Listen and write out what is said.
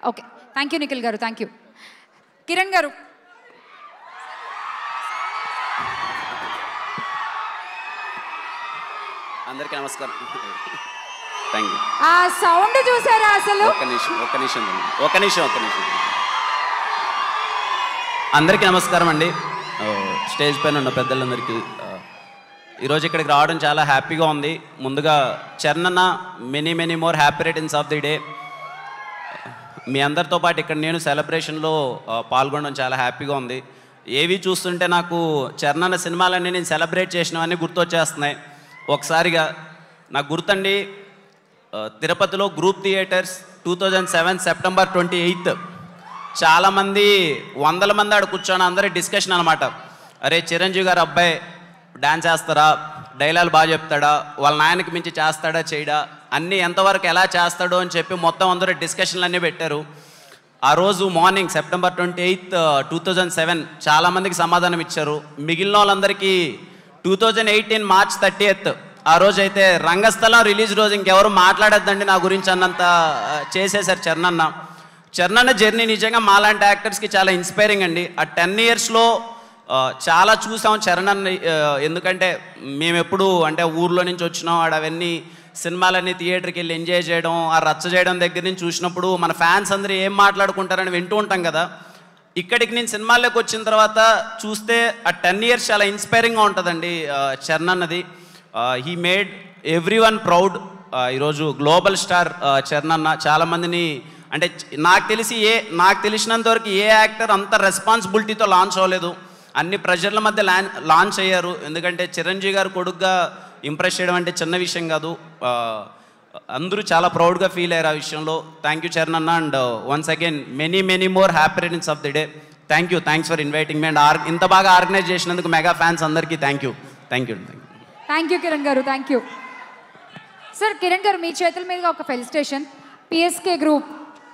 Okay, thank you Nikhil గారు, thank you. Kiran గారు. అందరికీ నమస్కారం. Thank you. ఆ సౌండ్ చూసారా అసలు? ఒక్క నిమిషం. అందరికీ నమస్కారం అండి. స్టేజ్ పైన ఉన్న పెద్దలందరికీ ఈరోజు ఇక్కడికి రావడం చాలా హ్యాపీగా ఉంది. ముందుగా చరణ్ అన్న many more happy returns of the day. మీ అందరితో పాటు ఇక్కడ నేను సెలబ్రేషన్లో పాల్గొనడం చాలా హ్యాపీగా ఉంది. ఏవి చూస్తుంటే నాకు చరణ్ అన్న సినిమాలన్నీ నేను సెలబ్రేట్ చేసినవన్నీ గుర్తొచ్చేస్తున్నాయి. ఒకసారిగా నాకు గుర్తండి, తిరుపతిలో గ్రూప్ థియేటర్స్ 2007 సెప్టెంబర్ 28 చాలామంది 100 మంది ఆడ కూర్చొని అందరి డిస్కషన్ అనమాట. అరే చిరంజీవి గారు అబ్బాయి డాన్స్ చేస్తారా, డైలాగ్ బాగా చెప్తాడా, వాళ్ళ నాయనకి మించి చేస్తాడా చేయడా, అన్నీ ఎంతవరకు ఎలా చేస్తాడో అని చెప్పి మొత్తం అందరూ డిస్కషన్లు అన్నీ పెట్టారు. ఆ రోజు మార్నింగ్ సెప్టెంబర్ 28, 2007 చాలామందికి సమాధానం ఇచ్చారు. మిగిలిన వాళ్ళందరికీ 2018 మార్చ్ 30 ఆ రోజు అయితే రంగస్థలం రిలీజ్ రోజు ఇంకెవరు మాట్లాడద్దండి నా గురించి అన్నంత చేసేశారు చరణ్ అన్న జర్నీ నిజంగా మాలాంటి యాక్టర్స్కి చాలా ఇన్స్పైరింగ్ అండి. ఆ 10 ఇయర్స్లో చాలా చూసాం చరణ్ అన్న. ఎందుకంటే మేము ఎప్పుడు అంటే ఊర్లో నుంచి వచ్చినాం, అవన్నీ సినిమాలన్నీ థియేటర్కి వెళ్ళి ఎంజాయ్ చేయడం, ఆ రచ్చ చేయడం దగ్గర నుంచి చూసినప్పుడు మన ఫ్యాన్స్ అందరూ ఏం మాట్లాడుకుంటారని వింటూ ఉంటాం కదా. ఇక్కడికి నేను సినిమాల్లోకి వచ్చిన తర్వాత చూస్తే ఆ 10 ఇయర్స్ చాలా ఇన్స్పైరింగ్గా ఉంటుందండి చరణ్ అన్నది. He made every one proud. ఈరోజు గ్లోబల్ స్టార్ చరణ్ అన్న. చాలామందిని అంటే నాకు తెలిసినంత వరకు ఏ యాక్టర్ అంత రెస్పాన్సిబిలిటీతో లాంచ్ అవ్వలేదు. అన్ని ప్రెషర్ల మధ్య లాంచ్ అయ్యారు. ఎందుకంటే చిరంజీవి గారు కొడుకుగా ఇంప్రెస్ చేయడం అంటే చిన్న విషయం కాదు. అందరూ చాలా ప్రౌడ్గా ఫీల్ అయ్యారు ఆ విషయంలో. థ్యాంక్ యూ చరణ్ అన్న. And once again many more happy returns of the day. Thanks for inviting me. And ఇంత బాగా ఆర్గనైజ్ చేసినందుకు మెగా ఫ్యాన్స్ అందరికీ thank you. Thank you Kiran గారు, థ్యాంక్ యూ. సార్ కిరణ్ గారు, మీ చేతుల మీదుగా ఒక ఫెలిసిటేషన్. PSK group